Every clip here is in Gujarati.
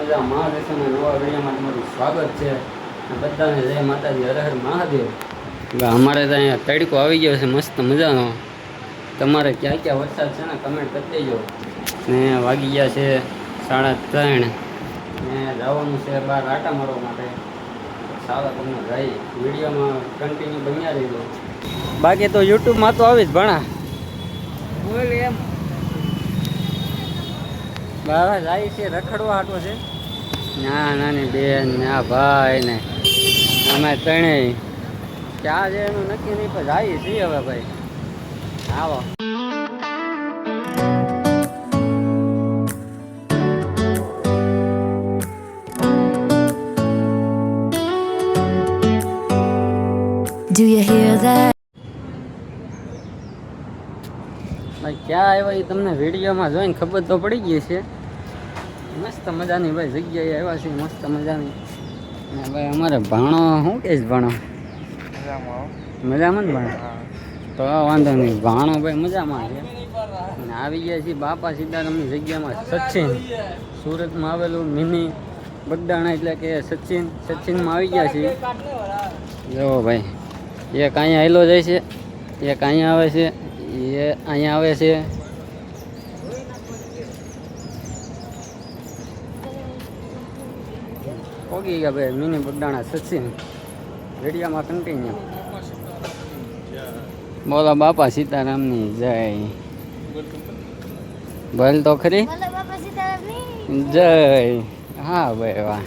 મજા મહાદેશના નવા વિડીયોમાં તમારું સ્વાગત છે. બધાને જય માતાજી, હર હર મહાદેવ. અમારે તો અહીંયા તડકો આવી ગયો છે મસ્ત મજાનો. તમારે ક્યાં ક્યાં વરસાદ છે ને કમેન્ટ કરી દેજો. ને વાગી ગયા છે 3:30 ને જવાનું છે બહાર આટા મારવા માટે. સારા તમને જાય વિડીયોમાં કન્ટિન્યુ બન્યા રહીજો. બાકી તો યુટ્યુબમાં તો આવી જ ભણા બોલ એમ બાબા જાય છે રખડવા હાટો છે. ના નાની બેન ના ભાઈ ને અમે ત્રણેય ક્યાં છે એનું નક્કી નહીં પણ જાય છીએ હવે ભાઈ. આવો Do you hear that? ભાઈ ક્યાં આવ્યા એ તમને વિડીયોમાં જોઈને ખબર તો પડી ગઈ છે. મસ્ત મજાની ભાઈ જગ્યાએ આવ્યા છે મસ્ત મજાની. ને ભાઈ અમારે ભાણો શું કહીશ ભાણો મજામાં ને ભાણો તો વાંધો નહીં. ભાણો ભાઈ મજામાં છે. ને આવી ગયા છીએ બાપા સીતારામની જગ્યામાં સચિન. સુરતમાં આવેલું મિની બગદાણા એટલે કે સચિનમાં આવી ગયા છીએ. જુઓ ભાઈ એક અહીંયા આવેલો જાય છે, એક અહીંયા આવે છે, એ અહીંયા આવે છે. પોગી ગયા ભાઈ મિની બગદાણા સચિન. રેડિયામાં કન્ટિન્યુ બોલો બાપા સીતારામની જય. બોલ તો ખરી જય. હા ભાઈ વાહ.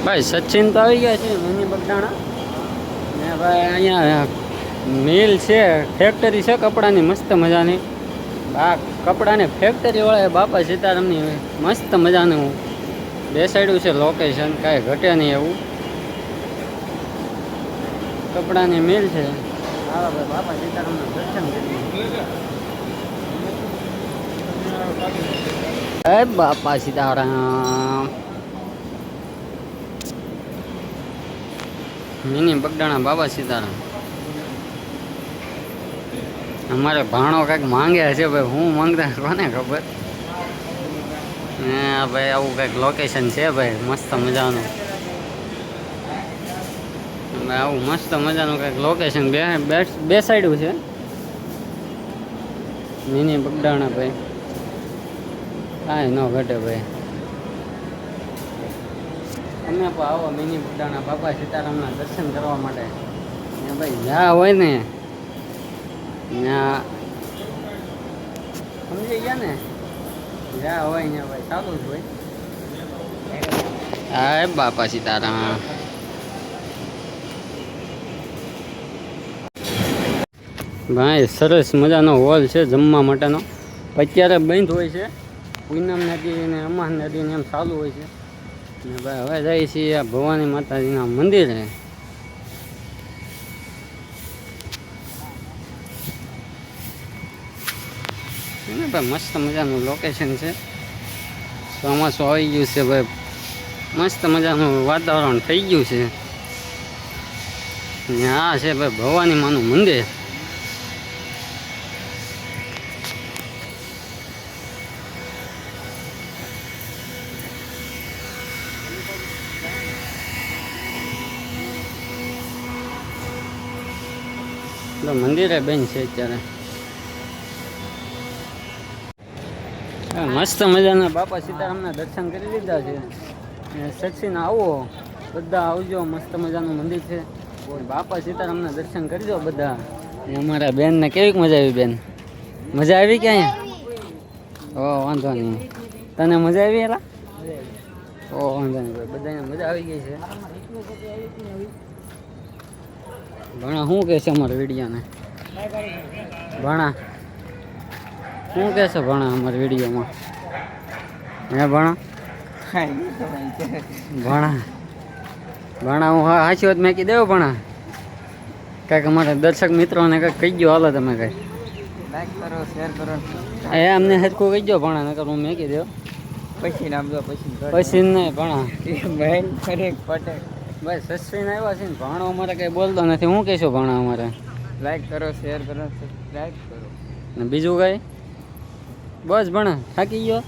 ભાઈ સચિન તો આવી ગયા છે મિની બગદાણા. ને ભાઈ અહીંયા મિલ છે, ફેક્ટરી છે કપડાની મસ્ત મજાની. આ કપડાની ફેક્ટરીવાળા બાપા સીતારામની મસ્ત મજાનું બેસાડ્યું છે લોકેશન. કાંઈ ઘટે નહીં એવું. કપડાની મિલ છે. આવા ભાઈ બાપા સીતારામનું દર્શન કરીએ. બાપા સીતારામ મિની બગદાણા બાબા સીતારામ. અમારે ભાણો કંઈક માંગે છે ભાઈ. હું માંગતા કોને ખબર. હા ભાઈ આવું કંઈક લોકેશન છે ભાઈ મસ્ત મજાનું. આવું મસ્ત મજાનું કંઈક લોકેશન બેસાડ્યું છે મિની બગદાણા ભાઈ. કાંઈ ન ઘટે ભાઈ. તમે પણ આવો મિની બગદાણા બાપા સીતારામના દર્શન કરવા માટે. ભાઈ જ્યાં હોય ને ત્યાં સમજી ગયા ને, જ્યાં હોય ત્યાં ભાઈ ચાલુ જ હોય. હા બાપા સીતારામ. ભાઈ સરસ મજાનો હોલ છે જમવા માટેનો. અત્યારે બંધ હોય છે. પૂનમ નદી ને અમાન નદી ને એમ ચાલુ હોય છે. ને ભાઈ હવે જાય છીએ આ ભવાની માતાજીના મંદિરે. ભાઈ મસ્ત મજાનું લોકેશન છે. ચોમાસું આવી ગયું છે ભાઈ. મસ્ત મજાનું વાતાવરણ થઈ ગયું છે. ને આ છે ભાઈ ભવાની માનું મંદિર. મંદિરે બેન છે અત્યારે. મસ્ત મજાના બાપા સીતારામના દર્શન કરી લીધા છે. સચિન આવો બધા આવજો. મસ્ત મજાનું મંદિર છે. બાપા સીતારામના દર્શન કરજો બધા. અમારા બેનને કેવી મજા આવી બેન? મજા આવી કે અહીંયા? ઓ વાંધો નહીં. તને મજા આવી એલા? ઓ વાંધો નહીં ભાઈ બધાને મજા આવી ગઈ છે. ભણા શું કહે છે અમારા વિડીયોને? ભણા શું કહે છે ભણા અમારા વિડીયોમાં? હે ભણા ભણા ભણા હું હા હાચી વાત મેં કહી દેવું ભણા. કાંઈક અમારા દર્શક મિત્રોને કંઈક કહી ગયો. હાલો તમે કંઈક લાઈક કરો શેર કરો. એ અમને હરખું કહી ગયો ભણા નકર હું મેં કહી દઉં. પછી નામ દો પછી નહીં ભણા. ભાઈ સસ્વીને આવ્યા છે ને ભાણો અમારે કંઈ બોલતો નથી. હું કહેશું ભાણો અમારે? લાઈક કરો, શેર કરો, સબસ્ક્રાઇબ કરો. ને બીજું કંઈ? બસ ભણા થાકી ગયો.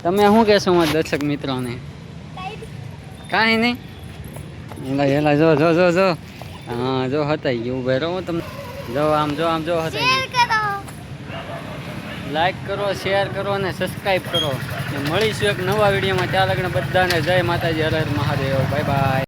તમે શું કહેશો મારા દર્શક મિત્રોને? કાંઈ નહીં. એલા એલા જો જો જો જો હા જો હતાઈ ગયું ભાઈ રહો તમે જો આમ જો હતાઈ ગયું. લાઈક કરો, શેર કરો અને સબસ્ક્રાઈબ કરો. ને મળીશું એક નવા વિડીયોમાં. ત્યાં લગ્ન બધાને જય માતાજી, હર હર મહાદેવ, બાય બાય.